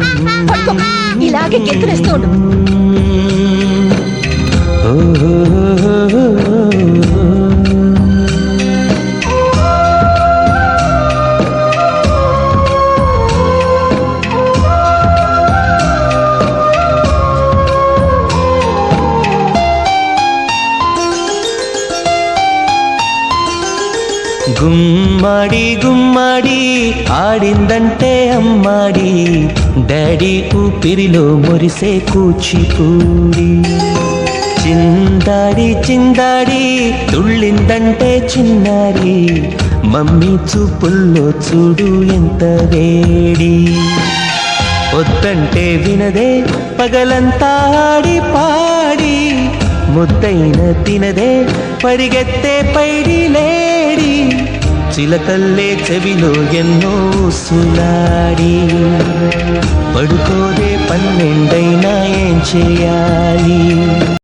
పడుకో, ఇలాగే గెంతులేస్తూ ఉండు. గుమ్మడి గుమ్మడి ఆడిందంటే అమ్మాడి, డాడీ ఊపిరిలో మురిసే కూచిపూడి. చిందాడి చిందాడి తుళ్ళిందంటే చిన్నారి, మమ్మీ చూపుల్లో చూడు ఎంత వేడి. వద్దంటే వినదే పగలంతా ఆడి పాడి, ముద్దైన తినదే పరిగెత్తే పైడి లేడి. చిలకల్లే చెవిలో ఎన్నో సులాడి, పడుకోదే 12 ఏం చేయాలి.